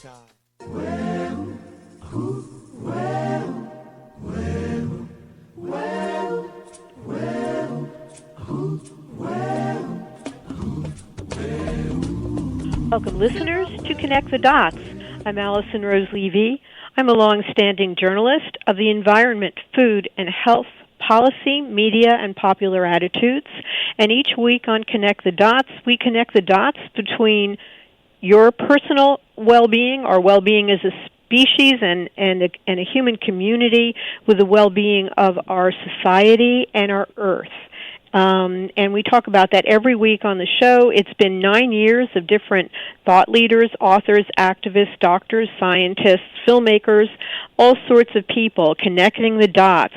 Welcome, listeners, to Connect the Dots. I'm Alison Rose Levy. I'm a long-standing journalist of the environment, food, and health, policy, media, and popular attitudes. And each week on Connect the Dots, we connect the dots between your personal well-being, or well-being as a species and a human community, with the well-being of our society and our Earth. And we talk about that every week on the show. It's been 9 years of different thought leaders, authors, activists, doctors, scientists, filmmakers, all sorts of people connecting the dots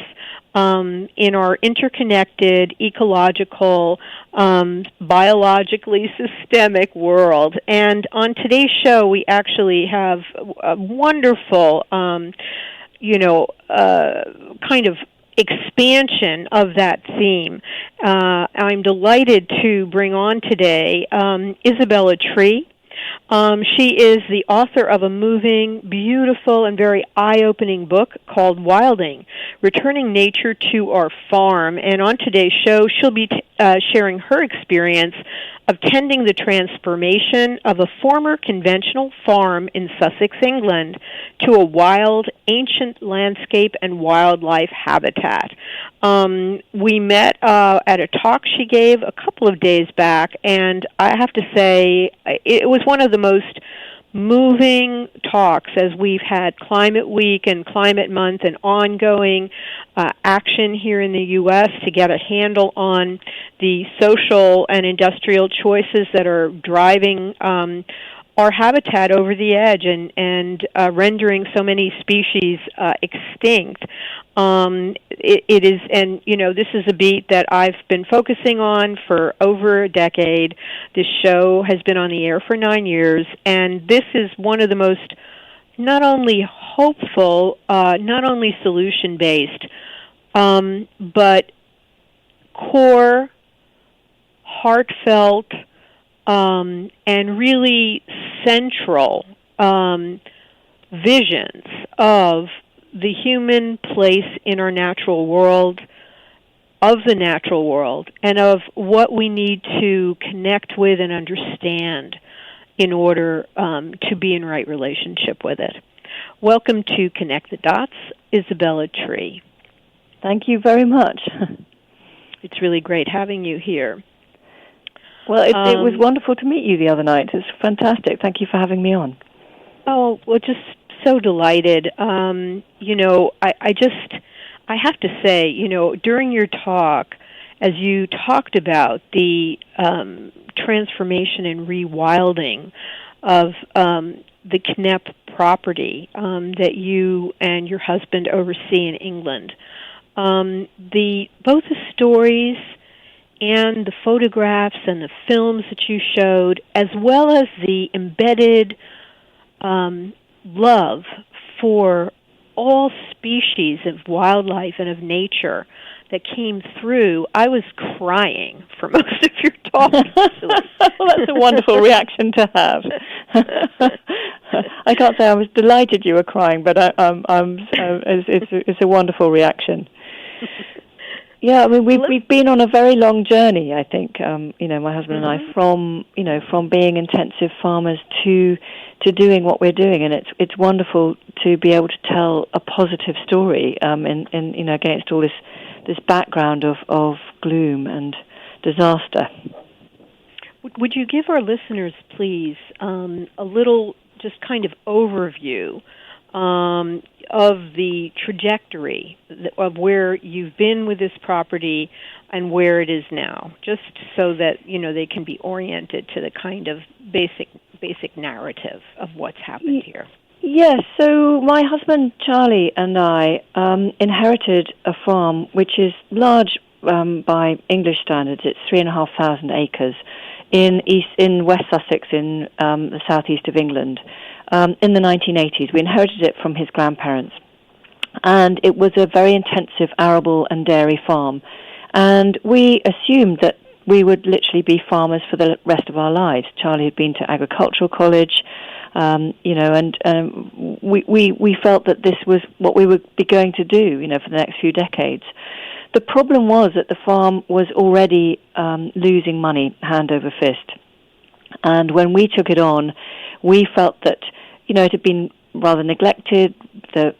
in our interconnected, ecological, biologically systemic world. And on today's show, we actually have a wonderful, kind of expansion of that theme. I'm delighted to bring on today Isabella Tree. She is the author of a moving, beautiful, and very eye-opening book called Rewilding, Returning Nature to Our Farm. And on today's show, she'll be sharing her experience of tending the transformation of a former conventional farm in Sussex, England, to a wild, ancient landscape and wildlife habitat. We met at a talk she gave a couple of days back, and I have to say it was one of the most moving talks, as we've had Climate Week and Climate Month and ongoing action here in the U.S. to get a handle on the social and industrial choices that are driving our habitat over the edge and rendering so many species extinct. It is, and this is a beat that I've been focusing on for over a decade. This show has been on the air for 9 years, and this is one of the most not only hopeful, not only solution-based, but core, heartfelt, and really central visions of the human place in our natural world, of the natural world, and of what we need to connect with and understand in order to be in right relationship with it. Welcome to Connect the Dots, Isabella Tree. Thank you very much. It's really great having you here. Well, it was wonderful to meet you the other night. It's fantastic. Thank you for having me on. Oh, well, just so delighted. I have to say, during your talk, as you talked about the transformation and rewilding of the Knepp property that you and your husband oversee in England, both the stories and the photographs and the films that you showed, as well as the embedded love for all species of wildlife and of nature that came through, I was crying for most of your talk. Well, that's a wonderful reaction to have. I can't say I was delighted you were crying, but it's a wonderful reaction. Yeah, I mean we've been on a very long journey. I think my husband and I from being intensive farmers to doing what we're doing, and it's wonderful to be able to tell a positive story in against all this background of gloom and disaster. Would you give our listeners, please, a little just kind of overview of the trajectory of where you've been with this property and where it is now, just so that they can be oriented to the kind of basic narrative of what's happened here? Yes, so my husband Charlie and I inherited a farm which is large by English standards. It's 3,500 acres in West Sussex in the southeast of England. In the 1980s, we inherited it from his grandparents, and it was a very intensive arable and dairy farm, and we assumed that we would literally be farmers for the rest of our lives. Charlie had been to agricultural college, we felt that this was what we would be going to do, for the next few decades. The problem was that the farm was already losing money hand over fist. And when we took it on, we felt that, it had been rather neglected.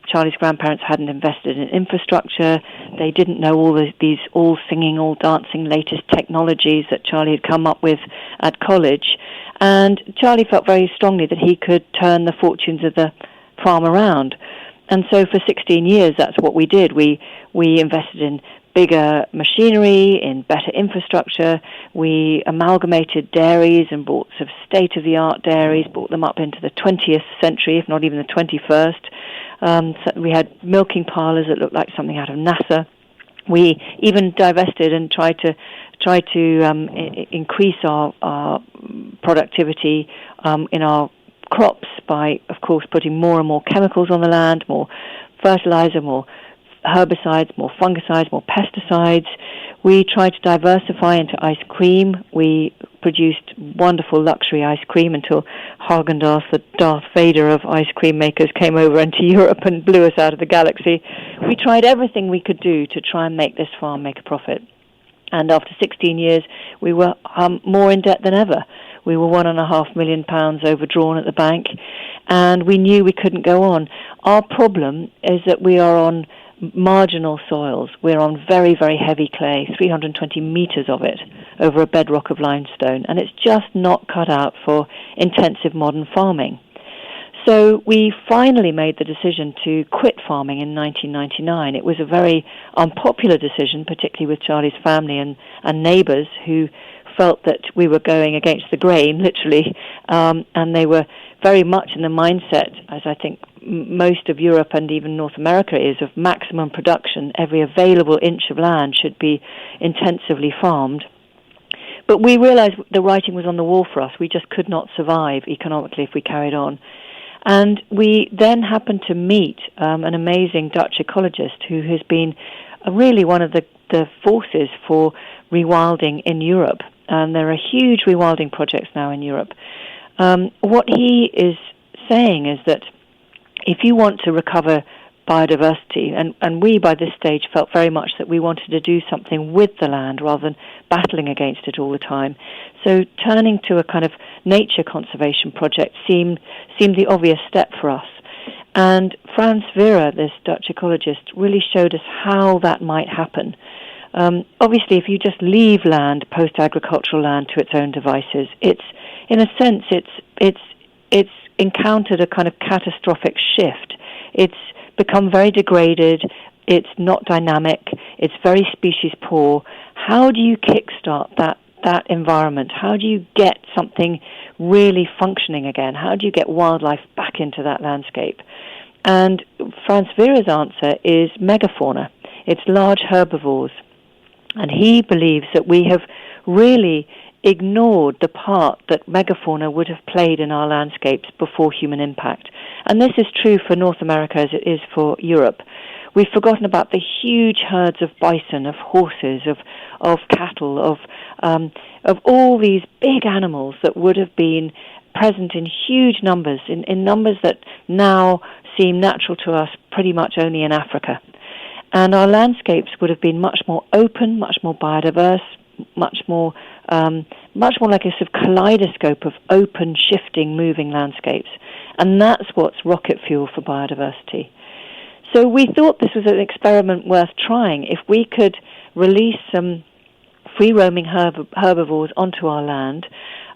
Charlie's grandparents hadn't invested in infrastructure. They didn't know all these all singing, all dancing latest technologies that Charlie had come up with at college. And Charlie felt very strongly that he could turn the fortunes of the farm around. And so for 16 years, that's what we did. We invested in bigger machinery, in better infrastructure. We amalgamated dairies and bought sort of state-of-the-art dairies, brought them up into the 20th century, if not even the 21st. So we had milking parlors that looked like something out of NASA. We even divested and tried to increase our productivity in our crops by, of course, putting more and more chemicals on the land, more fertilizer, more herbicides, more fungicides, more pesticides. We tried to diversify into ice cream. We produced wonderful luxury ice cream until Haagen-Dazs, the Darth Vader of ice cream makers, came over into Europe and blew us out of the galaxy. We tried everything we could do to try and make this farm make a profit. And after 16 years, we were more in debt than ever. We were £1.5 million overdrawn at the bank, and we knew we couldn't go on. Our problem is that we are on marginal soils. We're on very, very heavy clay, 320 meters of it, over a bedrock of limestone, and it's just not cut out for intensive modern farming. So we finally made the decision to quit farming in 1999. It was a very unpopular decision, particularly with Charlie's family and neighbors who felt that we were going against the grain, literally, and they were very much in the mindset, as I think most of Europe and even North America is, of maximum production. Every available inch of land should be intensively farmed. But we realized the writing was on the wall for us. We just could not survive economically if we carried on. And we then happened to meet an amazing Dutch ecologist who has been really one of the forces for rewilding in Europe. There are huge rewilding projects now in Europe. What he is saying is that if you want to recover biodiversity, and we by this stage felt very much that we wanted to do something with the land rather than battling against it all the time. So turning to a kind of nature conservation project seemed the obvious step for us. And Frans Vera, this Dutch ecologist, really showed us how that might happen. Obviously, if you just leave land, post-agricultural land, to its own devices, it's in a sense it's encountered a kind of catastrophic shift. It's become very degraded. It's not dynamic. It's very species poor. How do you kickstart that environment? How do you get something really functioning again? How do you get wildlife back into that landscape? And Frans Vera's answer is megafauna. It's large herbivores. And he believes that we have really ignored the part that megafauna would have played in our landscapes before human impact. And this is true for North America as it is for Europe. We've forgotten about the huge herds of bison, of horses, of cattle, of all these big animals that would have been present in huge numbers, in numbers that now seem natural to us pretty much only in Africa. And our landscapes would have been much more open, much more biodiverse, much more like a sort of kaleidoscope of open, shifting, moving landscapes. And that's what's rocket fuel for biodiversity. So we thought this was an experiment worth trying. If we could release some free-roaming herbivores onto our land,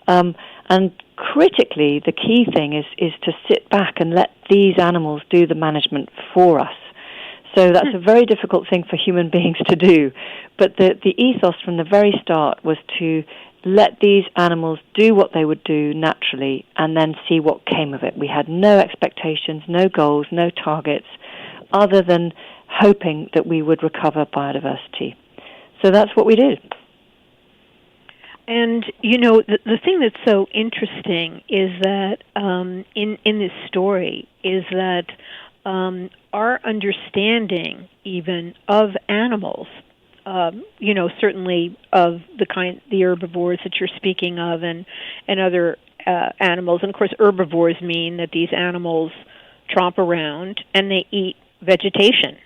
and critically, the key thing is to sit back and let these animals do the management for us. So that's a very difficult thing for human beings to do. But the ethos from the very start was to let these animals do what they would do naturally and then see what came of it. We had no expectations, no goals, no targets, other than hoping that we would recover biodiversity. So that's what we did. And, the thing that's so interesting is that in this story is that our understanding even of animals, certainly of the herbivores that you're speaking of and other animals. And, of course, herbivores mean that these animals tromp around and they eat vegetation,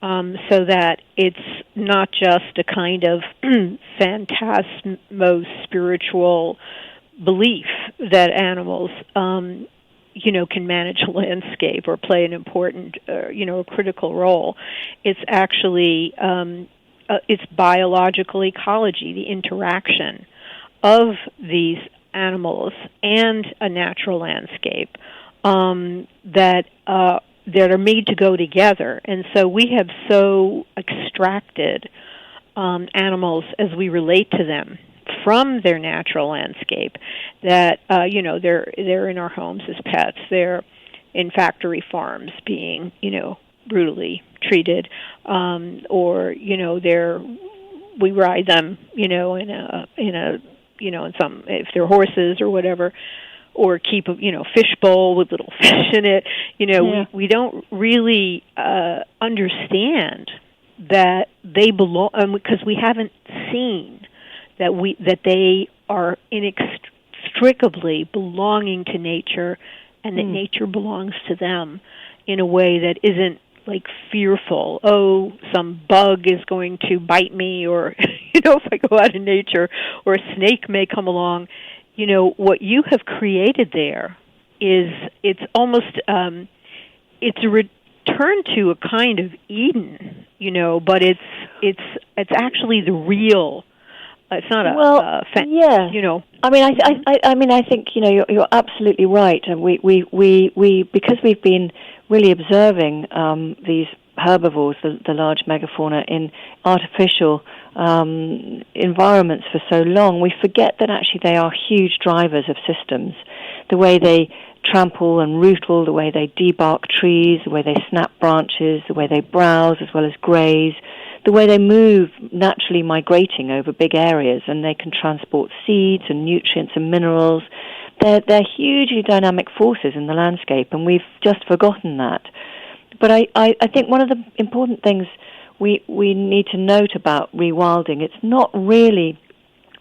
so that it's not just a kind of phantasmo-spiritual belief that animals, can manage a landscape or play an important, a critical role. It's actually, it's biological ecology, the interaction of these animals and a natural landscape that are made to go together. And so we have so extracted animals as we relate to them from their natural landscape that they're in our homes as pets. They're in factory farms being brutally treated, or we ride them in some, if they're horses or whatever, or keep a fish bowl with little fish in it. We don't really understand that they belong, because we haven't seen that they are inextricably belonging to nature, and that nature belongs to them in a way that isn't like fearful. Oh, some bug is going to bite me, or if I go out in nature, or a snake may come along. What you have created there is, it's almost it's a return to a kind of Eden, but it's actually the real. It's not a I think you're absolutely right, and we because we've been really observing these herbivores, the large megafauna, in artificial environments for so long, we forget that actually they are huge drivers of systems. The way they trample and rootle, the way they debark trees, the way they snap branches, the way they browse as well as graze, the way they move, naturally migrating over big areas, and they can transport seeds and nutrients and minerals. They're hugely dynamic forces in the landscape, and we've just forgotten that. But I think one of the important things we need to note about rewilding, it's not really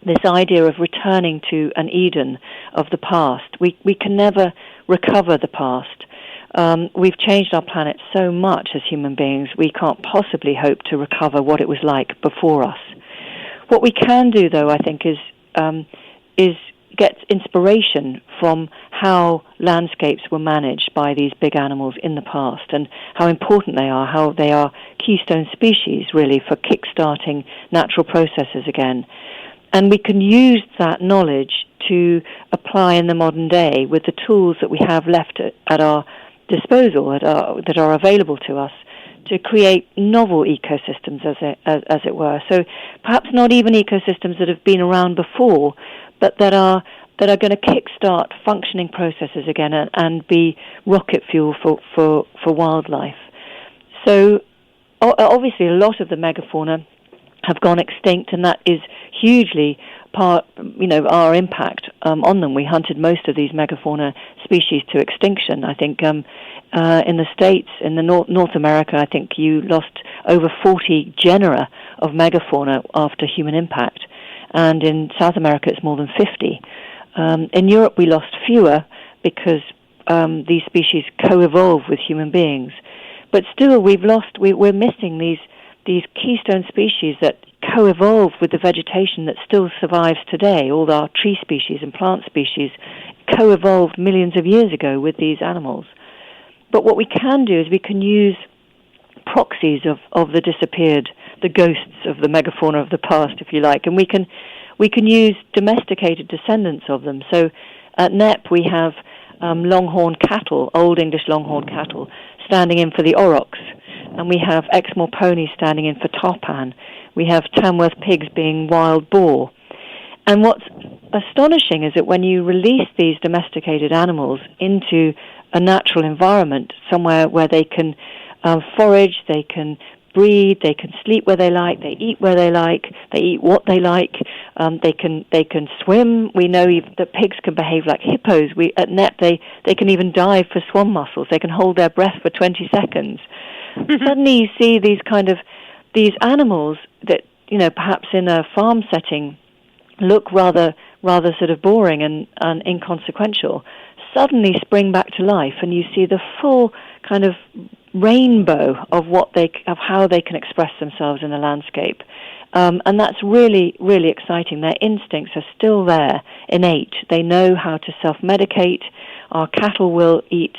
this idea of returning to an Eden of the past. We can never recover the past. We've changed our planet so much as human beings, we can't possibly hope to recover what it was like before us. What we can do, though, I think, is get inspiration from how landscapes were managed by these big animals in the past, and how important they are, how they are keystone species, really, for kickstarting natural processes again. And we can use that knowledge to apply in the modern day with the tools that we have left at our disposal, that are available to us, to create novel ecosystems, as it were. So perhaps not even ecosystems that have been around before, but that are going to kickstart functioning processes again and be rocket fuel for wildlife. So obviously a lot of the megafauna have gone extinct, and that is hugely our impact on them. We hunted most of these megafauna species to extinction. I think in the States, in the North America, I think you lost over 40 genera of megafauna after human impact, and in South America it's more than 50. In Europe we lost fewer because these species co-evolve with human beings, but still we're missing these keystone species that co-evolve with the vegetation that still survives today. All our tree species and plant species co-evolved millions of years ago with these animals. But what we can do is we can use proxies of the disappeared, the ghosts of the megafauna of the past, if you like, and we can use domesticated descendants of them. So at Knepp we have longhorn cattle, old English longhorn cattle, standing in for the aurochs, and we have Exmoor ponies standing in for tarpan. We have Tamworth pigs being wild boar. And what's astonishing is that when you release these domesticated animals into a natural environment, somewhere where they can forage, they can breed, they can sleep where they like, they eat where they like, they eat what they like, they can swim. We know that pigs can behave like hippos. At Knepp they can even dive for swan mussels. They can hold their breath for 20 seconds. Suddenly you see these animals that, perhaps in a farm setting look rather rather sort of boring and inconsequential, suddenly spring back to life, and you see the full kind of rainbow of how they can express themselves in the landscape. And that's really, really exciting. Their instincts are still there, innate. They know how to self-medicate. Our cattle will eat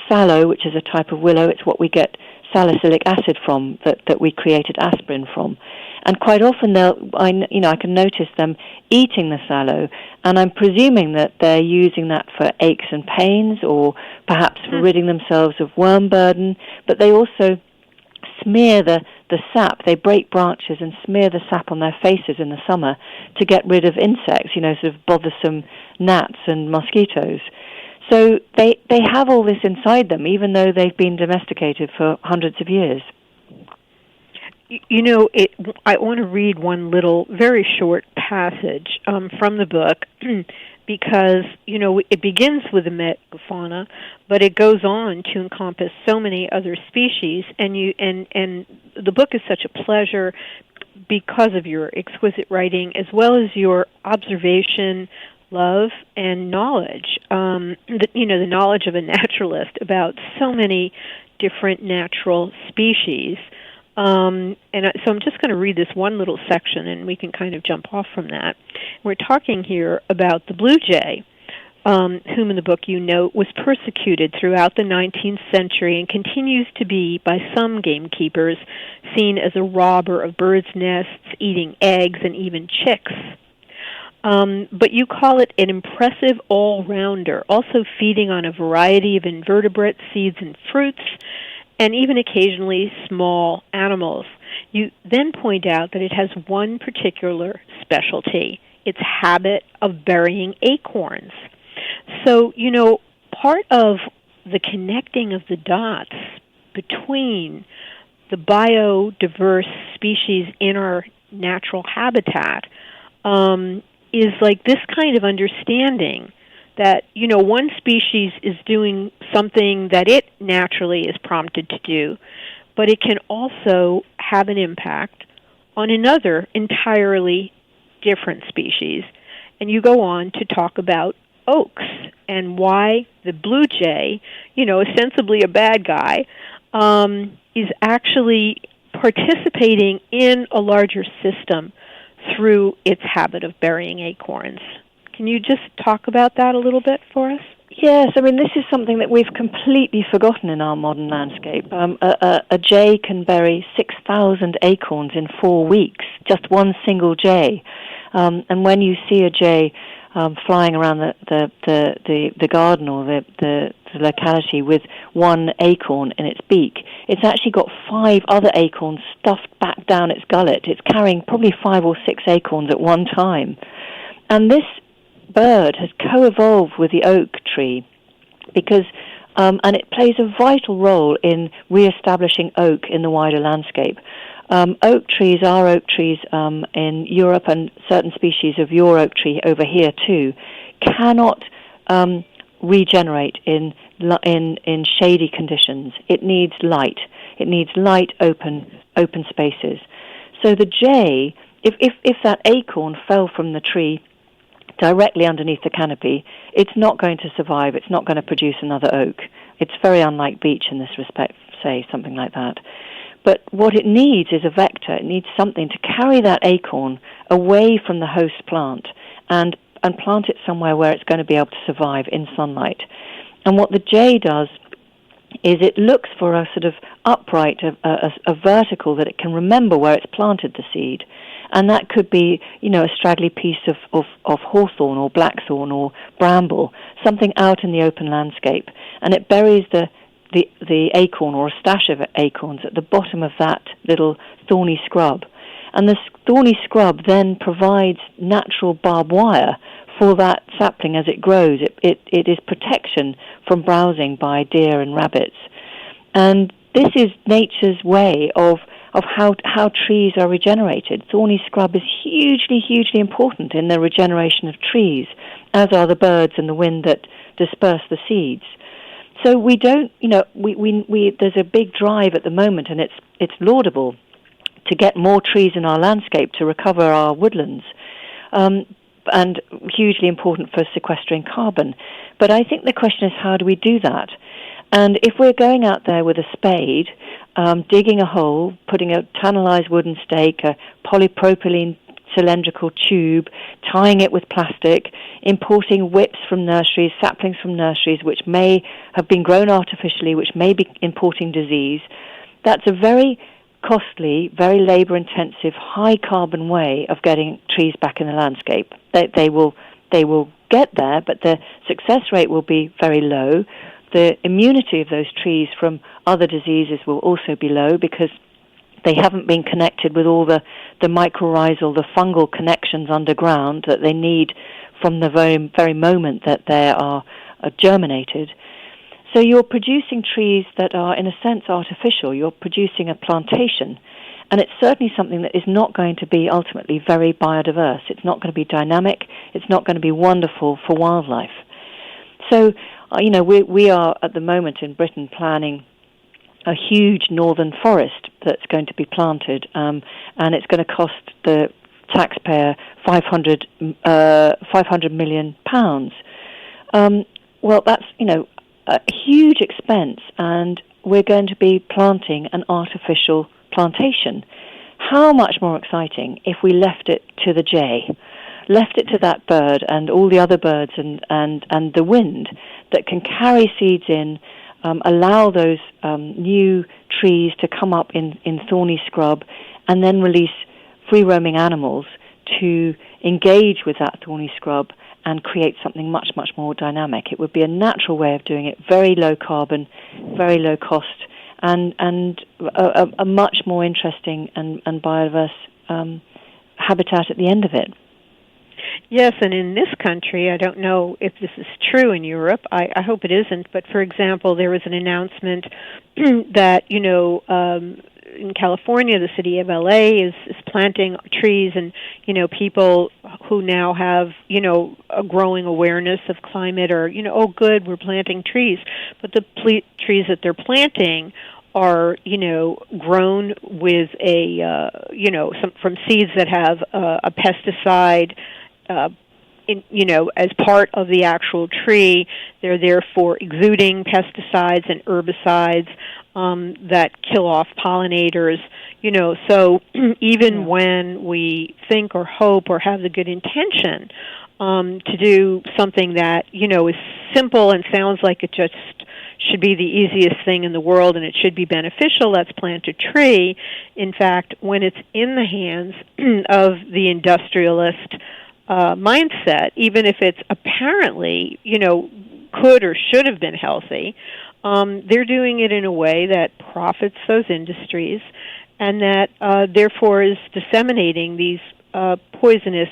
sallow, which is a type of willow. It's what we get salicylic acid from, that we created aspirin from. And quite often I can notice them eating the sallow, and I'm presuming that they're using that for aches and pains, or perhaps for ridding themselves of worm burden. But they also smear the sap. They break branches and smear the sap on their faces in the summer to get rid of insects, sort of bothersome gnats and mosquitoes. So they have all this inside them, even though they've been domesticated for hundreds of years. I want to read one little, very short passage from the book, because, it begins with the megafauna, but it goes on to encompass so many other species, and the book is such a pleasure because of your exquisite writing, as well as your observation, love, and knowledge. The knowledge of a naturalist about so many different natural species. So I'm just going to read this one little section, and we can kind of jump off from that. We're talking here about the blue jay, whom in the book you note was persecuted throughout the 19th century and continues to be, by some gamekeepers, seen as a robber of birds' nests, eating eggs, and even chicks. But you call it an impressive all-rounder, also feeding on a variety of invertebrates, seeds, and fruits, and even occasionally small animals. You then point out that it has one particular specialty, its habit of burying acorns. So, part of the connecting of the dots between the biodiverse species in our natural habitat is like this kind of understanding that, one species is doing something that it naturally is prompted to do, but it can also have an impact on another entirely different species. And you go on to talk about oaks and why the blue jay, ostensibly a bad guy, is actually participating in a larger system through its habit of burying acorns. Can you just talk about that a little bit for us? Yes, this is something that we've completely forgotten in our modern landscape. A jay can bury 6,000 acorns in 4 weeks, just one single jay. And when you see a jay flying around the garden or the locality with one acorn in its beak, it's actually got 5 other acorns stuffed back down its gullet. It's carrying probably 5 or 6 acorns at one time. And this bird has co-evolved with the oak tree because and it plays a vital role in re-establishing oak in the wider landscape. Oak trees in Europe, and certain species of your oak tree over here too, cannot regenerate in shady conditions. It needs light. It needs light, open spaces. So the jay, if that acorn fell from the tree directly underneath the canopy, it's not going to survive. It's not going to produce another oak. It's very unlike beech in this respect, say, something like that. But what it needs is a vector. It needs something to carry that acorn away from the host plant and plant it somewhere where it's going to be able to survive in sunlight. And what the jay does is it looks for a sort of upright, a vertical that it can remember where it's planted the seed. And that could be, a straggly piece of hawthorn or blackthorn or bramble, something out in the open landscape. And it buries the acorn or a stash of acorns at the bottom of that little thorny scrub. And the thorny scrub then provides natural barbed wire for that sapling as it grows. It is protection from browsing by deer and rabbits. And this is nature's way of how trees are regenerated. Thorny scrub is hugely, hugely important in the regeneration of trees, as are the birds and the wind that disperse the seeds. So we don't, there's a big drive at the moment, and it's laudable to get more trees in our landscape to recover our woodlands. and hugely important for sequestering carbon. But I think the question is, how do we do that? And if we're going out there with a spade, digging a hole, putting a tunnelized wooden stake, a polypropylene cylindrical tube, tying it with plastic, importing whips from nurseries, saplings from nurseries, which may have been grown artificially, which may be importing disease, that's a very costly, very labor-intensive, high-carbon way of getting trees back in the landscape. They will get there, but the success rate will be very low. The immunity of those trees from other diseases will also be low because they haven't been connected with all the mycorrhizal, the fungal connections underground that they need from the very moment that they are germinated. So you're producing trees that are, in a sense, artificial. You're producing a plantation. And it's certainly something that is not going to be ultimately very biodiverse. It's not going to be dynamic. It's not going to be wonderful for wildlife. So, we are at the moment in Britain planning a huge northern forest that's going to be planted, and it's going to cost the taxpayer £500 million. Well, that's, a huge expense, and we're going to be planting an artificial plantation. How much more exciting if we left it to the jay, left it to that bird and all the other birds and the wind that can carry seeds in, allow those new trees to come up in thorny scrub, and then release free-roaming animals to engage with that thorny scrub and create something much, much more dynamic. It would be a natural way of doing it, very low carbon, very low cost, and a much more interesting and biodiverse habitat at the end of it. Yes, and in this country, I don't know if this is true in Europe. I hope it isn't. But, for example, there was an announcement that, in California, the city of LA is planting trees, and, people who now have, a growing awareness of climate are, oh, good, we're planting trees. But the trees that they're planting are, grown with from seeds that have a pesticide, as part of the actual tree. They're therefore exuding pesticides and herbicides that kill off pollinators. So even when we think or hope or have the good intention to do something that, is simple and sounds like it just should be the easiest thing in the world and it should be beneficial, let's plant a tree. In fact, when it's in the hands of the industrialist mindset, even if it's apparently, could or should have been healthy, they're doing it in a way that profits those industries and that therefore is disseminating these poisonous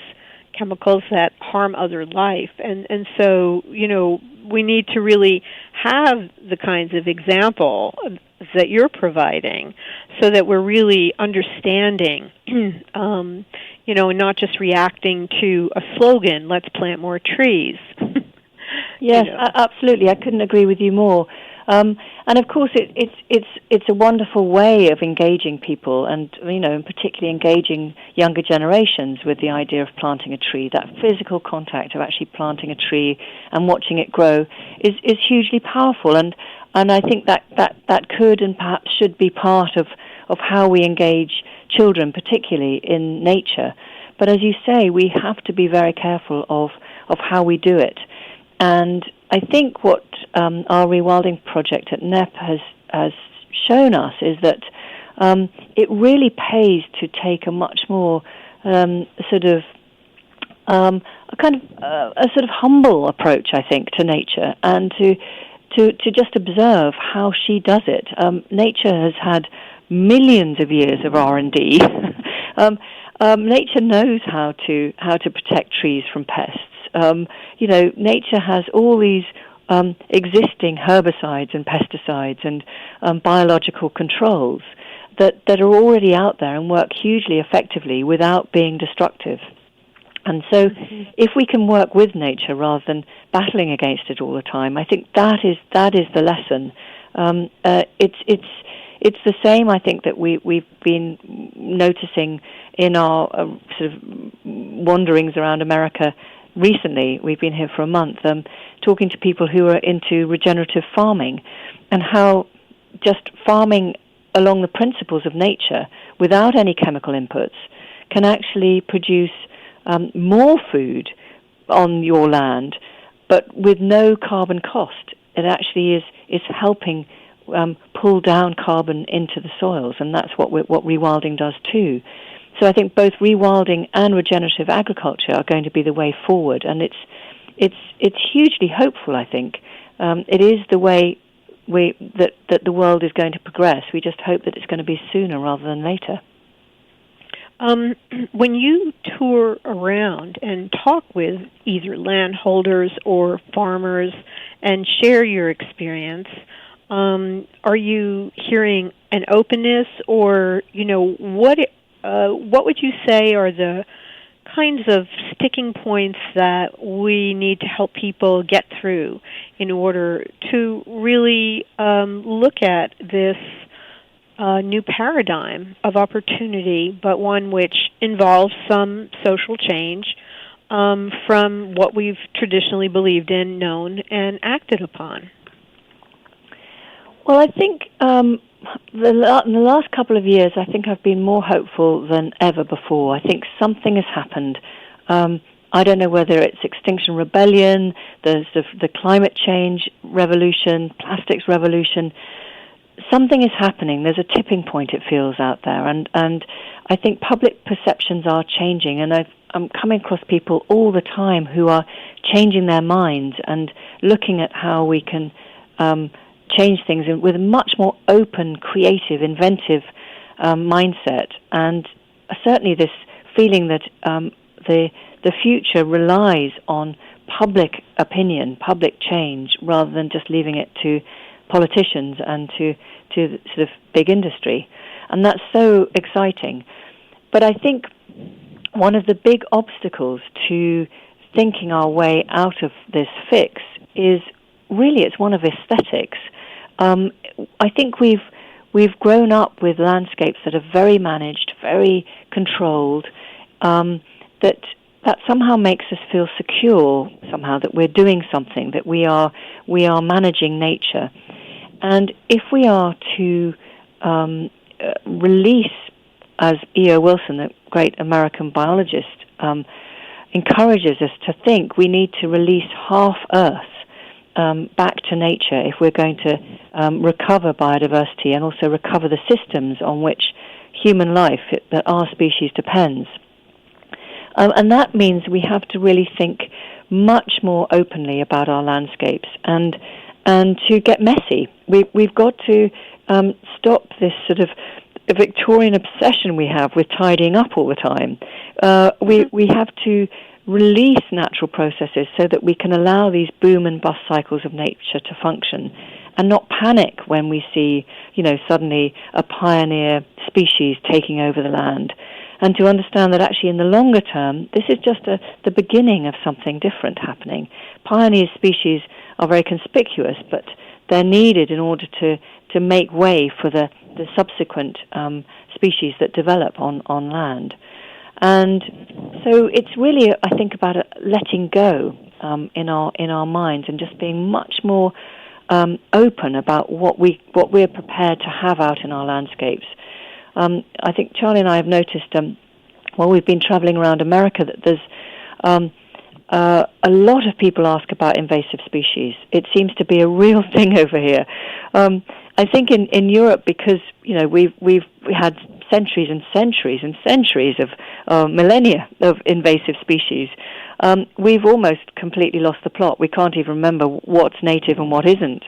chemicals that harm other life. And so, we need to really have the kinds of example that you're providing so that we're really understanding, and not just reacting to a slogan, let's plant more trees. Yes, absolutely. I couldn't agree with you more. And of course, it's a wonderful way of engaging people, and and particularly engaging younger generations with the idea of planting a tree. That physical contact of actually planting a tree and watching it grow is hugely powerful, and I think that could and perhaps should be part of how we engage children, particularly in nature. But as you say, we have to be very careful of how we do it. And I think what our Rewilding project at NEP has shown us is that it really pays to take a much more a sort of humble approach, I think, to nature, and to just observe how she does it. Nature has had millions of years of R&D. Nature knows how to protect trees from pests. Nature has all these existing herbicides and pesticides and biological controls that are already out there and work hugely effectively without being destructive. And so if we can work with nature rather than battling against it all the time, I think that is the lesson. it's the same, I think, that we've been noticing in our sort of wanderings around America recently. We've been here for a month, talking to people who are into regenerative farming, and how just farming along the principles of nature without any chemical inputs can actually produce more food on your land, but with no carbon cost. It actually is helping pull down carbon into the soils, and that's what rewilding does too. So I think both rewilding and regenerative agriculture are going to be the way forward, and it's hugely hopeful. I think it is the way that the world is going to progress. We just hope that it's going to be sooner rather than later. When you tour around and talk with either landholders or farmers and share your experience, are you hearing an openness, or what would you say are the kinds of sticking points that we need to help people get through in order to really look at this new paradigm of opportunity, but one which involves some social change from what we've traditionally believed in, known, and acted upon? Well, I think in the last couple of years, I think I've been more hopeful than ever before. I think something has happened. I don't know whether it's Extinction Rebellion, there's the climate change revolution, plastics revolution. Something is happening. There's a tipping point, it feels, out there. And I think public perceptions are changing. And I'm coming across people all the time who are changing their minds and looking at how we can change things with a much more open, creative, inventive mindset. And certainly this feeling that the future relies on public opinion, public change, rather than just leaving it to politicians and to sort of big industry. And that's so exciting. But I think one of the big obstacles to thinking our way out of this fix is really, it's one of aesthetics. I think we've grown up with landscapes that are very managed, very controlled, that somehow makes us feel secure, somehow that we're doing something, that we are managing nature. And if we are to release, as E.O. Wilson, the great American biologist, encourages us to think, we need to release half Earth back to nature if we're going to recover biodiversity and also recover the systems on which human life, that our species depends. And that means we have to really think much more openly about our landscapes and to get messy. We've got to stop this sort of Victorian obsession we have with tidying up all the time. We have to release natural processes so that we can allow these boom and bust cycles of nature to function, and not panic when we see, suddenly a pioneer species taking over the land. And to understand that actually in the longer term, this is just the beginning of something different happening. Pioneer species are very conspicuous, but they're needed in order to make way for the subsequent species that develop on land. And so it's really, I think, about letting go in our minds and just being much more open about what we're prepared to have out in our landscapes. I think Charlie and I have noticed, while we've been traveling around America, that there's a lot of people ask about invasive species. It seems to be a real thing over here. I think in Europe, because we had centuries and centuries and centuries of millennia of invasive species, we've almost completely lost the plot. We can't even remember what's native and what isn't.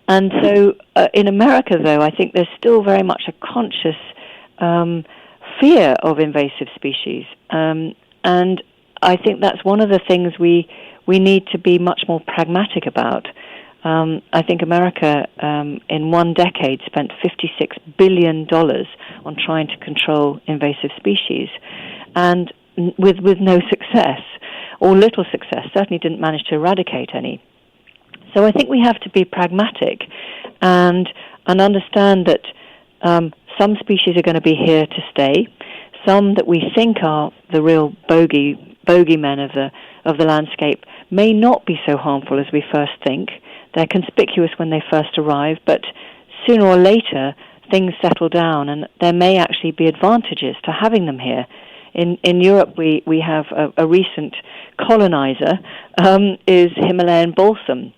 And so in America, though, I think there's still very much a conscious fear of invasive species. And I think that's one of the things we need to be much more pragmatic about. I think America, in one decade, spent $56 billion on trying to control invasive species, and with no success, or little success, certainly didn't manage to eradicate any. So I think we have to be pragmatic and and understand that some species are going to be here to stay. Some that we think are the real bogeymen of the landscape may not be so harmful as we first think. They're conspicuous when they first arrive, but sooner or later things settle down, and there may actually be advantages to having them here. In Europe, we have a recent colonizer is Himalayan balsam.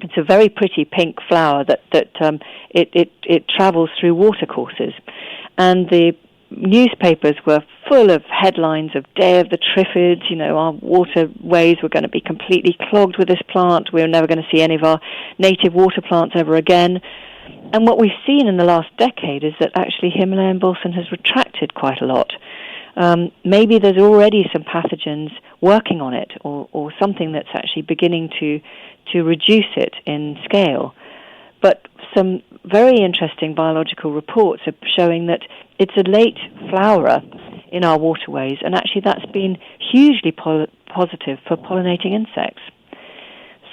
It's a very pretty pink flower that it travels through watercourses, and the newspapers were full of headlines of Day of the Triffids. Our waterways were going to be completely clogged with this plant. We were never going to see any of our native water plants ever again. And what we've seen in the last decade is that actually Himalayan balsam has retracted quite a lot. Maybe there's already some pathogens working on it, or something that's actually beginning to reduce it in scale. But some very interesting biological reports are showing that it's a late flowerer in our waterways, and actually that's been hugely positive for pollinating insects.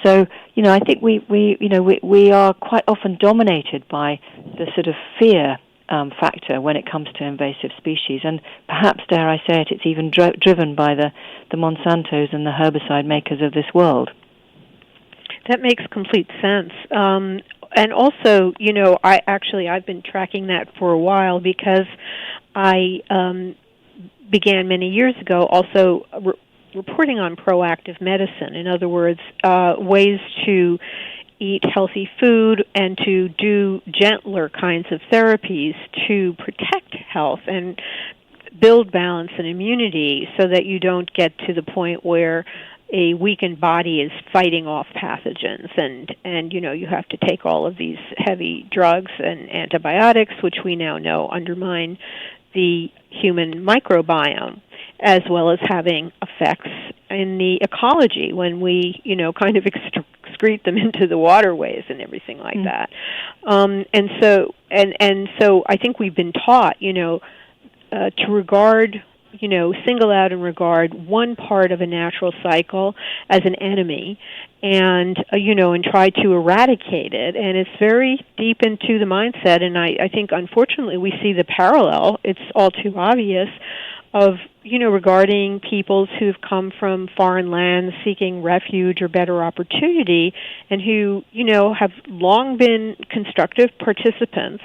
So, I think we are quite often dominated by the sort of fear factor when it comes to invasive species, and perhaps, dare I say it, it's even driven by the Monsantos and the herbicide makers of this world. That makes complete sense. And also, I've been tracking that for a while, because I began many years ago also reporting on proactive medicine. In other words, ways to eat healthy food and to do gentler kinds of therapies to protect health and build balance and immunity, so that you don't get to the point where a weakened body is fighting off pathogens, and you have to take all of these heavy drugs and antibiotics, which we now know undermine the human microbiome, as well as having effects in the ecology when we kind of excrete them into the waterways and everything like that. And so I think we've been taught to regard, single out and regard one part of a natural cycle as an enemy, and and try to eradicate it. And it's very deep into the mindset, and I think unfortunately we see the parallel, it's all too obvious, of regarding peoples who've come from foreign lands seeking refuge or better opportunity, and who have long been constructive participants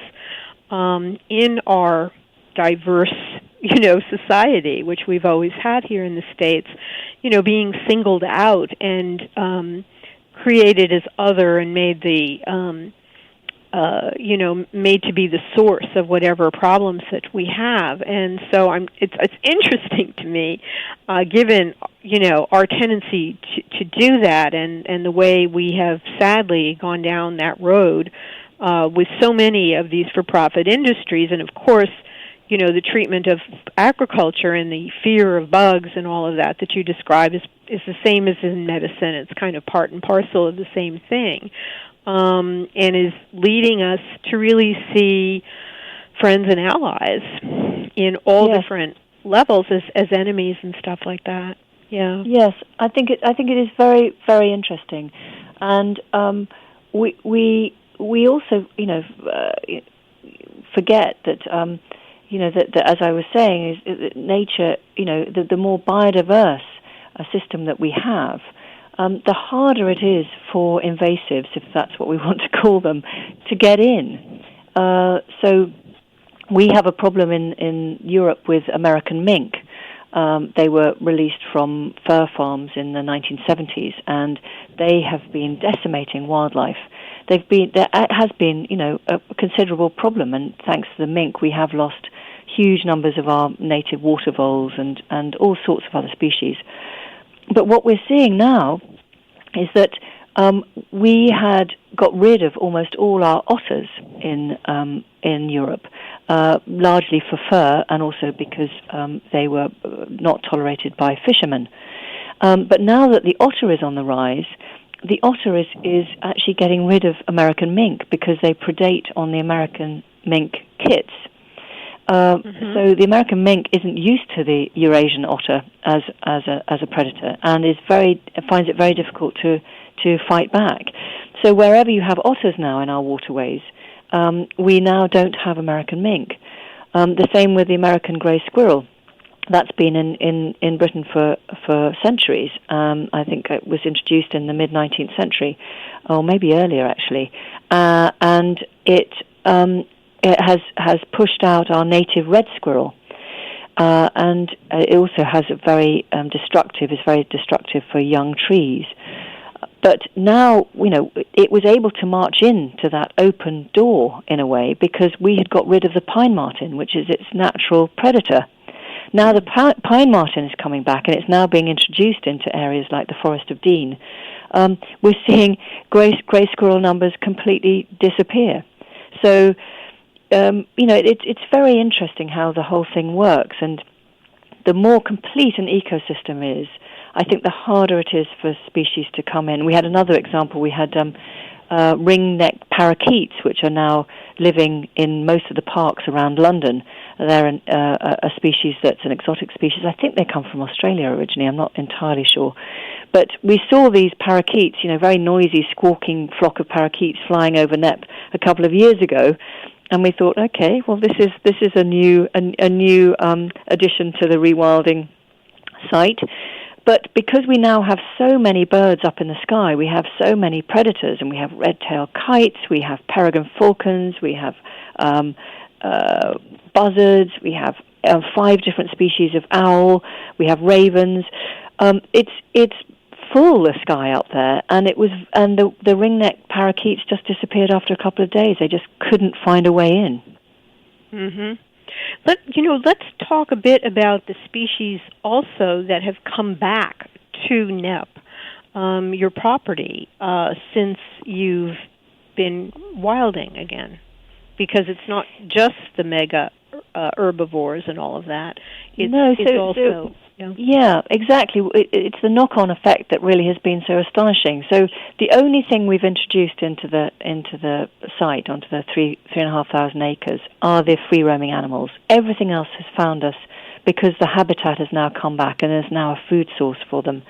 in our diverse society, which we've always had here in the States, being singled out and created as other, and made made to be the source of whatever problems that we have. And so it's interesting to me, given our tendency to do that, and the way we have sadly gone down that road with so many of these for-profit industries, and of course the treatment of agriculture and the fear of bugs and all of that you describe is the same as in medicine. It's kind of part and parcel of the same thing, and is leading us to really see friends and allies in all different levels as enemies and stuff like that. Yeah. Yes, I think it is very, very interesting, and we also forget that. That as I was saying, is that nature, the more biodiverse a system that we have, the harder it is for invasives, if that's what we want to call them, to get in. So we have a problem in Europe with American mink. They were released from fur farms in the 1970s, and they have been decimating wildlife. There has been, a considerable problem, and thanks to the mink, we have lost huge numbers of our native water voles and all sorts of other species. But what we're seeing now is that we had got rid of almost all our otters in Europe, largely for fur, and also because they were not tolerated by fishermen. But now that the otter is on the rise, the otter is actually getting rid of American mink because they predate on the American mink kits. So the American mink isn't used to the Eurasian otter as a predator, and finds it very difficult to fight back. So wherever you have otters now in our waterways, we now don't have American mink. The same with the American grey squirrel. That's been in Britain for centuries. I think it was introduced in the mid-19th century, or maybe earlier actually, and it has pushed out our native red squirrel, and it also has a very destructive for young trees. But now, it was able to march into that open door in a way because we had got rid of the pine marten, which is its natural predator. Now the pine marten is coming back, and it's now being introduced into areas like the Forest of Dean. We're seeing grey squirrel numbers completely disappear. So, it's very interesting how the whole thing works, and the more complete an ecosystem is, I think the harder it is for species to come in. We had another example. We had ring-necked parakeets, which are now living in most of the parks around London. They're a species that's an exotic species. I think they come from Australia originally. I'm not entirely sure. But we saw these parakeets, very noisy, squawking flock of parakeets flying over Knepp a couple of years ago. And we thought, okay, well, this is a new addition to the Rewilding site. But because we now have so many birds up in the sky, we have so many predators, and we have red-tailed kites, we have peregrine falcons, we have buzzards, we have 5 different species of owl, we have ravens. It's full, the sky up there, and the ring-necked parakeets just disappeared after a couple of days. They just couldn't find a way in. Mm-hmm. Let's talk a bit about the species also that have come back to Knepp, your property, since you've been wilding again, because it's not just the mega herbivores and all of that. Yeah, exactly. It's the knock-on effect that really has been so astonishing. So the only thing we've introduced into the site, onto the 3,500 acres, are the free-roaming animals. Everything else has found us because the habitat has now come back and there's now a food source for them.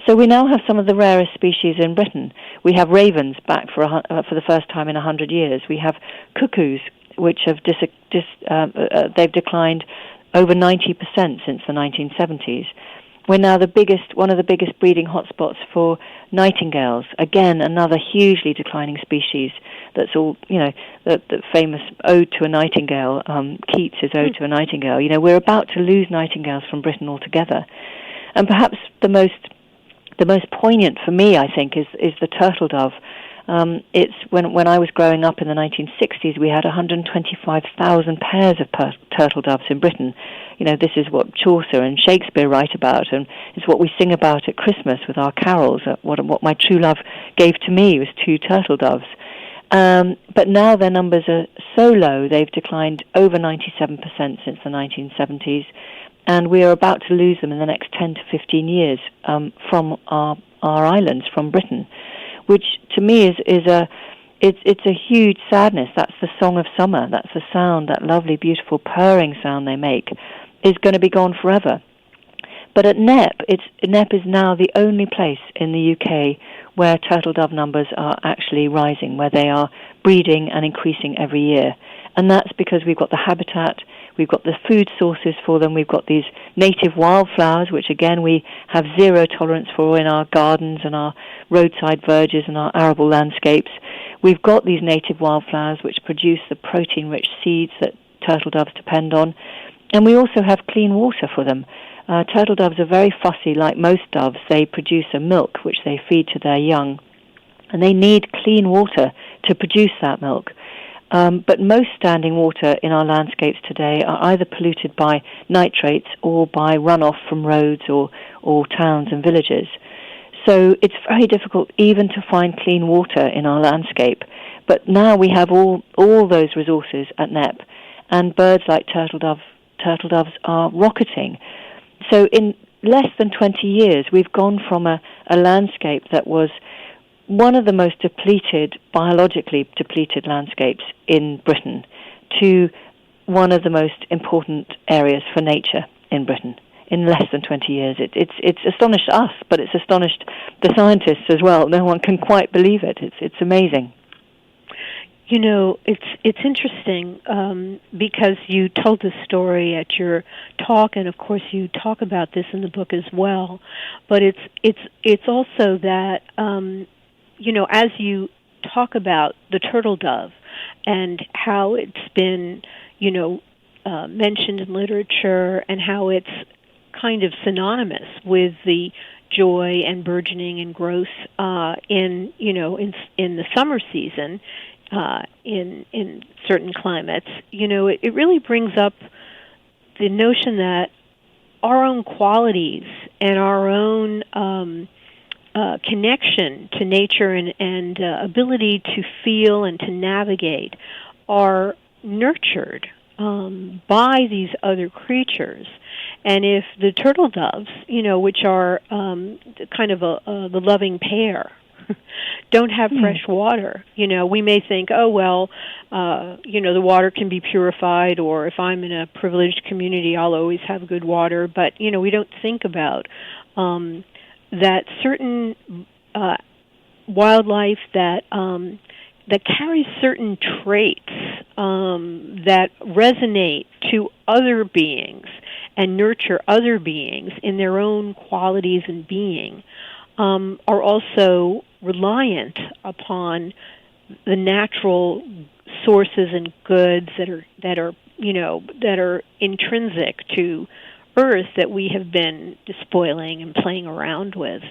So we now have some of the rarest species in Britain. We have ravens back for the first time in 100 years. We have cuckoos, which have they've declined over 90% since the 1970s. We're now one of the biggest breeding hotspots for nightingales. Again, another hugely declining species. That's all, the famous Ode to a Nightingale. Keats' Ode to a Nightingale. We're about to lose nightingales from Britain altogether. And perhaps the most poignant for me, I think, is the turtle dove. It's when I was growing up in the 1960s, we had 125,000 pairs of turtle doves in Britain. This is what Chaucer and Shakespeare write about, and it's what we sing about at Christmas with our carols. What my true love gave to me was 2 turtle doves. But now their numbers are so low, they've declined over 97% since the 1970s, and we are about to lose them in the next 10 to 15 years from our islands, from Britain, which to me is a huge sadness. That's the song of summer. That's the sound, that lovely, beautiful purring sound they make, is going to be gone forever. But at Knepp, Knepp is now the only place in the UK where turtle dove numbers are actually rising, where they are breeding and increasing every year. And that's because we've got the habitat, we've got the food sources for them, we've got these native wildflowers, which again we have zero tolerance for in our gardens and our roadside verges and our arable landscapes. We've got these native wildflowers which produce the protein-rich seeds that turtle doves depend on. And we also have clean water for them. Turtle doves are very fussy, like most doves. They produce a milk which they feed to their young. And they need clean water to produce that milk. But most standing water in our landscapes today are either polluted by nitrates or by runoff from roads or towns and villages. So it's very difficult even to find clean water in our landscape. But now we have all those resources at Knepp, and birds like turtle doves are rocketing. So in less than 20 years, we've gone from a landscape that was one of the most biologically depleted landscapes in Britain to one of the most important areas for nature in Britain in less than 20 years. It's astonished us, but it's astonished the scientists as well. No one can quite believe it. It's amazing. It's interesting because you told this story at your talk, and of course you talk about this in the book as well. But it's also that as you talk about the turtle dove and how it's been mentioned in literature, and how it's kind of synonymous with the joy and burgeoning and growth in the summer season. In certain climates, it really brings up the notion that our own qualities and our own connection to nature and ability to feel and to navigate are nurtured by these other creatures. And if the turtle doves, which are kind of the loving pair, don't have fresh water, we may think, the water can be purified, or if I'm in a privileged community, I'll always have good water. But, we don't think about that certain wildlife that carries certain traits that resonate to other beings and nurture other beings in their own qualities and being, are also reliant upon the natural sources and goods that are intrinsic to Earth that we have been despoiling and playing around with.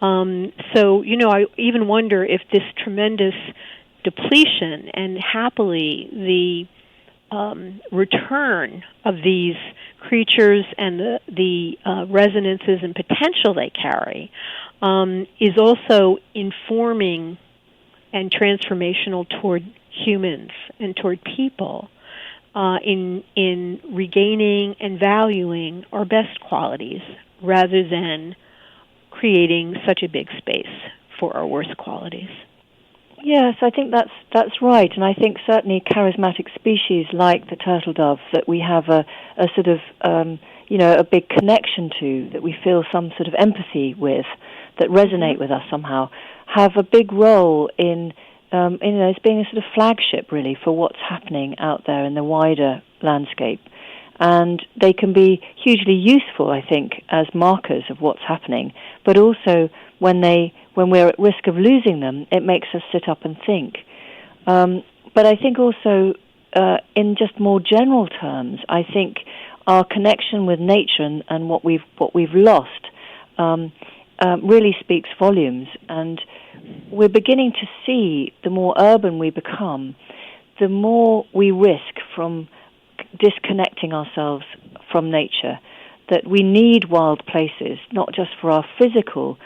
I even wonder if this tremendous depletion and happily the return of these creatures and the resonances and potential they carry is also informing and transformational toward humans and toward people in regaining and valuing our best qualities rather than creating such a big space for our worst qualities. Yes, I think that's right, and I think certainly charismatic species like the turtle dove that we have a sort of a big connection to, that we feel some sort of empathy with, that resonate with us somehow, have a big role in as being a sort of flagship really for what's happening out there in the wider landscape, and they can be hugely useful, I think, as markers of what's happening, but also when we're at risk of losing them, it makes us sit up and think. But I think also, in just more general terms, I think our connection with nature and what we've lost really speaks volumes. And we're beginning to see, the more urban we become, the more we risk from disconnecting ourselves from nature. That we need wild places, not just for our physical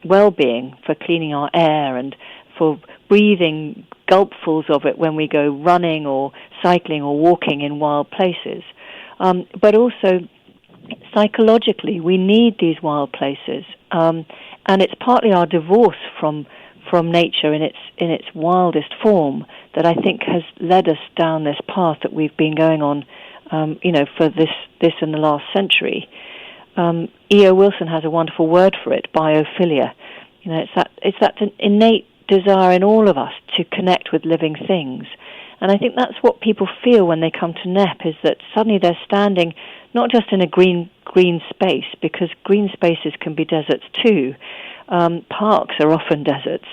well-being, for cleaning our air and for breathing gulpfuls of it when we go running or cycling or walking in wild places. But also, psychologically, we need these wild places. And it's partly our divorce from nature in its wildest form that I think has led us down this path that we've been going on, for this in the last century. E.O. Wilson has a wonderful word for it, biophilia. It's that innate desire in all of us to connect with living things. And I think that's what people feel when they come to NEP, is that suddenly they're standing not just in a green space, because green spaces can be deserts too. Parks are often deserts.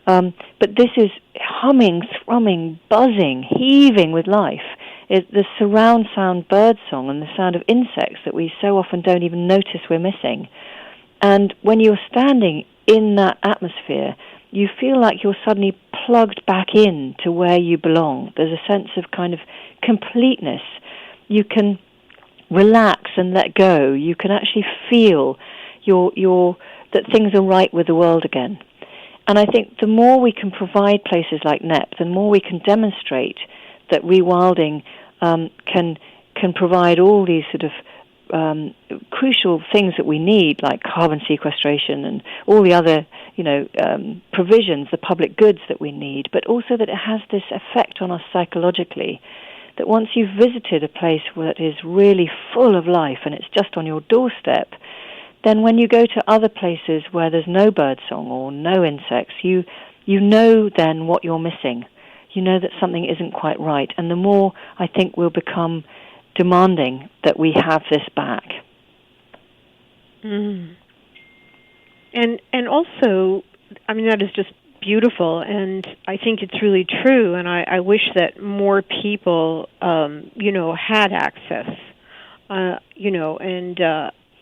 But this is humming, thrumming, buzzing, heaving with life. The surround sound birdsong and the sound of insects that we so often don't even notice we're missing. And when you're standing in that atmosphere, you feel like you're suddenly plugged back in to where you belong. There's a sense of kind of completeness. You can relax and let go. You can actually feel that things are right with the world again. And I think the more we can provide places like NEP, the more we can demonstrate that rewilding can provide all these sort of crucial things that we need, like carbon sequestration and all the other, provisions, the public goods that we need, but also that it has this effect on us psychologically, that once you've visited a place that is really full of life and it's just on your doorstep, then when you go to other places where there's no birdsong or no insects, you know then what you're missing. you know that something isn't quite right. And the more, I think, we'll become demanding that we have this back. Mm. And also, I mean, that is just beautiful, and I think it's really true, and I wish that more people, had access, and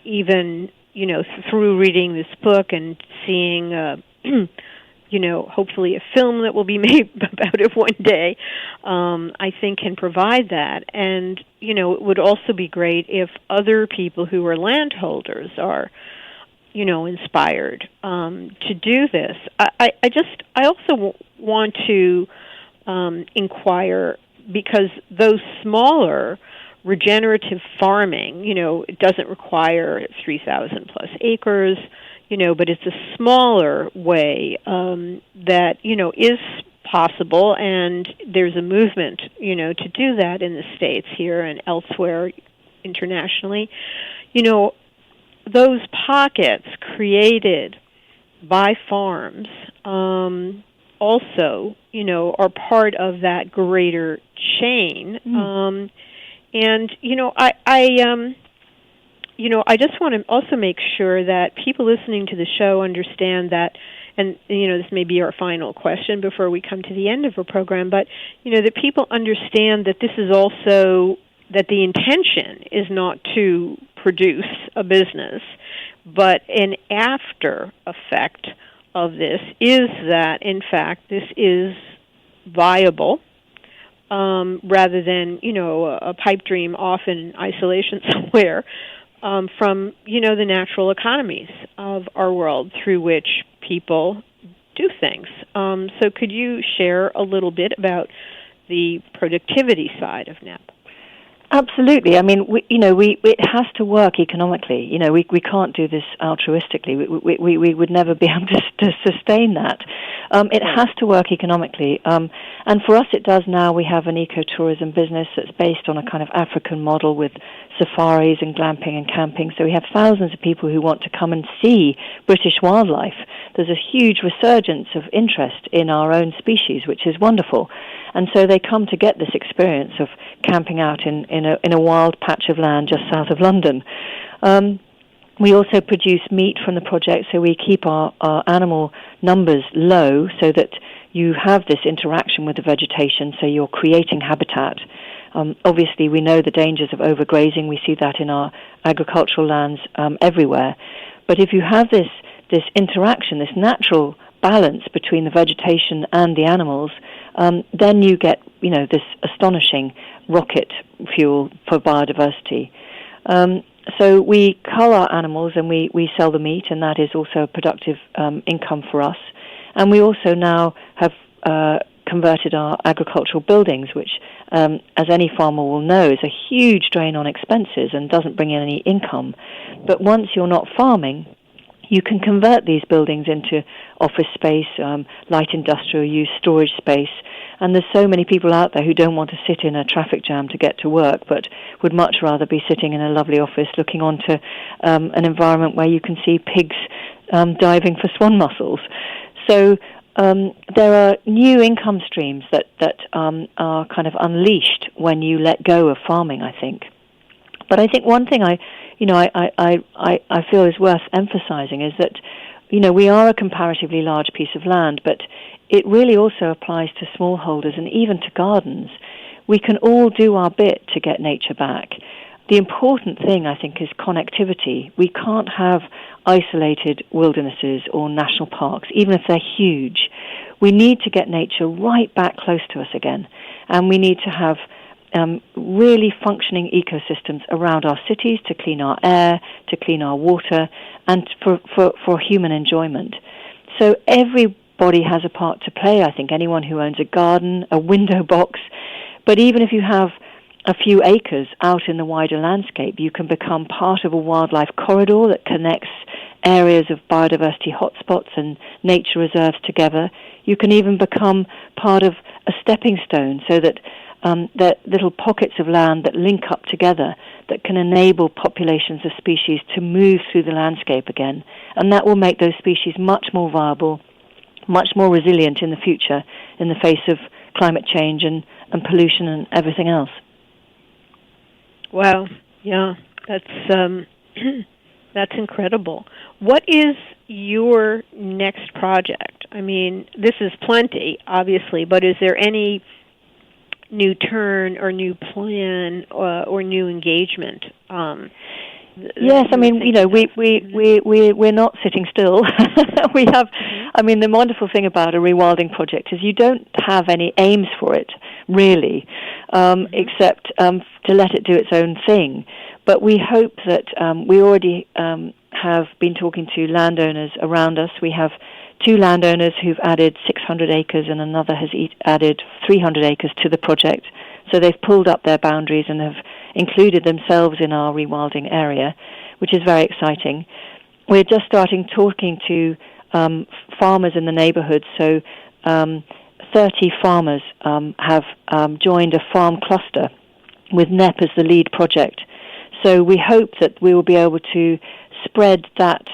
even, through reading this book and seeing, hopefully a film that will be made about it one day, I think can provide that. And, it would also be great if other people who are landholders are, inspired to do this. I also want to inquire, because those smaller regenerative farming, it doesn't require 3,000 plus acres, but it's a smaller way that, is possible, and there's a movement, to do that in the States here and elsewhere internationally. Those pockets created by farms also, are part of that greater chain. I just want to also make sure that people listening to the show understand that, and, this may be our final question before we come to the end of our program, but, that people understand that this is also, that the intention is not to produce a business, but an after effect of this is that, in fact, this is viable, rather than, a pipe dream off in isolation somewhere, from, the natural economies of our world through which people do things. So could you share a little bit about the productivity side of NEP? Absolutely. I mean, it has to work economically. We can't do this altruistically. We would never be able to sustain that. It has to work economically. And for us, it does now. We have an ecotourism business that's based on a kind of African model with safaris and glamping and camping. So we have thousands of people who want to come and see British wildlife. There's a huge resurgence of interest in our own species, which is wonderful. And so they come to get this experience of camping out in a wild patch of land just south of London. We also produce meat from the project, so we keep our animal numbers low so that you have this interaction with the vegetation, so you're creating habitat. Obviously, we know the dangers of overgrazing. We see that in our agricultural lands everywhere. But if you have this interaction, this natural balance between the vegetation and the animals, then you get, this astonishing rocket fuel for biodiversity. So we cull our animals and we sell the meat, and that is also a productive income for us. And we also now have converted our agricultural buildings, which, as any farmer will know, is a huge drain on expenses and doesn't bring in any income. But once you're not farming, you can convert these buildings into office space, light industrial use, storage space, and there's so many people out there who don't want to sit in a traffic jam to get to work, but would much rather be sitting in a lovely office looking onto an environment where you can see pigs diving for swan mussels. So there are new income streams that are kind of unleashed when you let go of farming, I think. But I think one thing I feel is worth emphasizing is that, we are a comparatively large piece of land, but it really also applies to smallholders and even to gardens. We can all do our bit to get nature back. The important thing, I think, is connectivity. We can't have isolated wildernesses or national parks, even if they're huge. We need to get nature right back close to us again, and we need to have really functioning ecosystems around our cities to clean our air, to clean our water, and for human enjoyment. So everybody has a part to play, I think. Anyone who owns a garden, a window box, but even if you have a few acres out in the wider landscape, you can become part of a wildlife corridor that connects areas of biodiversity hotspots and nature reserves together. You can even become part of a stepping stone so that that little pockets of land that link up together that can enable populations of species to move through the landscape again. And that will make those species much more viable, much more resilient in the future in the face of climate change and pollution and everything else. Wow, yeah, that's that's incredible. What is your next project? I mean, this is plenty, obviously, but is there any new turn or new plan or new engagement? Yes, I mean, we're not sitting still. We have, I mean, the wonderful thing about a rewilding project is you don't have any aims for it, really, except to let it do its own thing. But we hope that we already have been talking to landowners around us. We have 2 landowners who've added 600 acres and another has added 300 acres to the project. So they've pulled up their boundaries and have included themselves in our rewilding area, which is very exciting. We're just talking to farmers in the neighborhood. So 30 farmers have joined a farm cluster with NEP as the lead project. So we hope that we will be able to spread that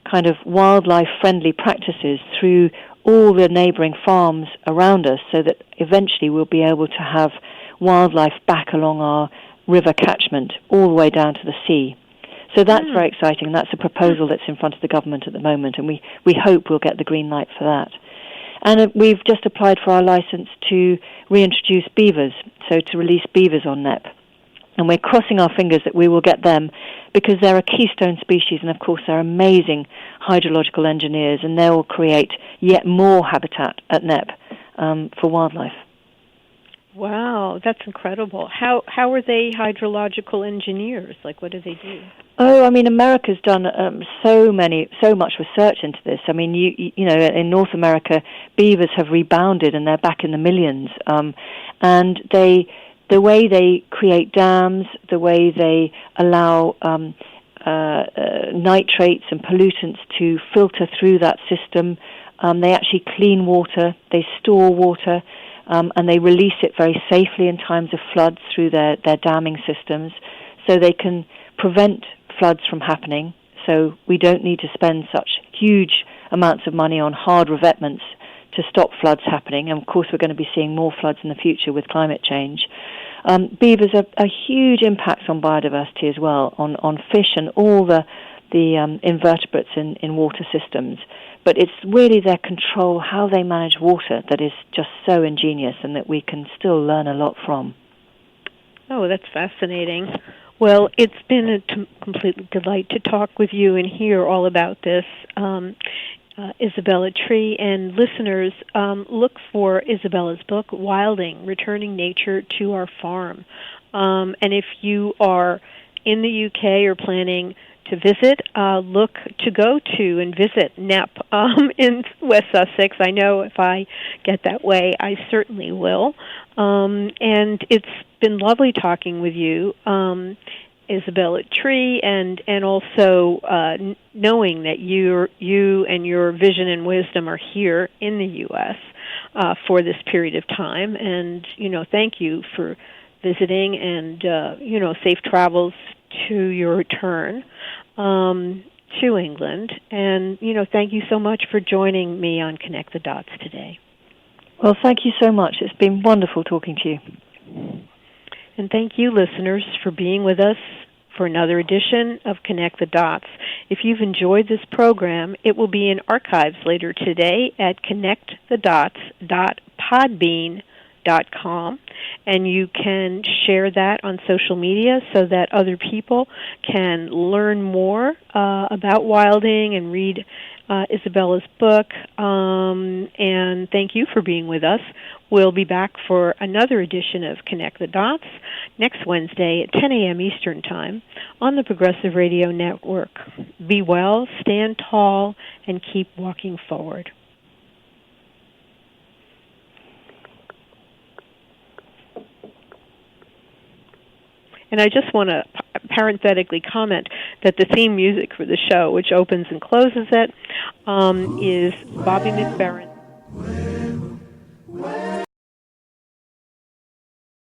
kind of wildlife-friendly practices through all the neighboring farms around us so that eventually we'll be able to have wildlife back along our river catchment all the way down to the sea. So that's very exciting. That's a proposal that's in front of the government at the moment, and we hope we'll get the green light for that. And we've just applied for our license to reintroduce beavers, so to release beavers on NEP. And we're crossing our fingers that we will get them because they're a keystone species, and of course they're amazing hydrological engineers, and they will create yet more habitat at NEP for wildlife. Wow, that's incredible. How are they hydrological engineers? Like, what do they do? Oh, I mean, America's done so much research into this. I mean, you know, in North America, beavers have rebounded and they're back in the millions, and the way they create dams, the way they allow nitrates and pollutants to filter through that system, they actually clean water, they store water, and they release it very safely in times of floods through their damming systems, so they can prevent floods from happening. So we don't need to spend such huge amounts of money on hard revetments to stop floods happening. And of course, we're going to be seeing more floods in the future with climate change. Beavers are a huge impact on biodiversity as well, on fish and all the invertebrates in water systems. But it's really their control, how they manage water, that is just so ingenious and that we can still learn a lot from. Oh, that's fascinating. Well, it's been a complete delight to talk with you and hear all about this, Isabella Tree. And listeners, look for Isabella's book, Wilding, Returning Nature to Our Farm. And if you are in the UK or planning to visit, look to go to and visit NEP in West Sussex. I know if I get that way, I certainly will. And it's been lovely talking with you, Isabella Tree, and also knowing that you and your vision and wisdom are here in the U.S. For this period of time. And, thank you for visiting and, safe travels to your return to England. And, thank you so much for joining me on Connect the Dots today. Well, thank you so much. It's been wonderful talking to you. And thank you, listeners, for being with us for another edition of Connect the Dots. If you've enjoyed this program, it will be in archives later today at connectthedots.podbean.com, and you can share that on social media so that other people can learn more about wilding and read Isabella's book. And thank you for being with us. We'll be back for another edition of Connect the Dots next Wednesday at 10 a.m. Eastern Time on the Progressive Radio Network. Be well, stand tall, and keep walking forward. And I just want to parenthetically comment that the theme music for the show, which opens and closes it, is Bobby McFerrin.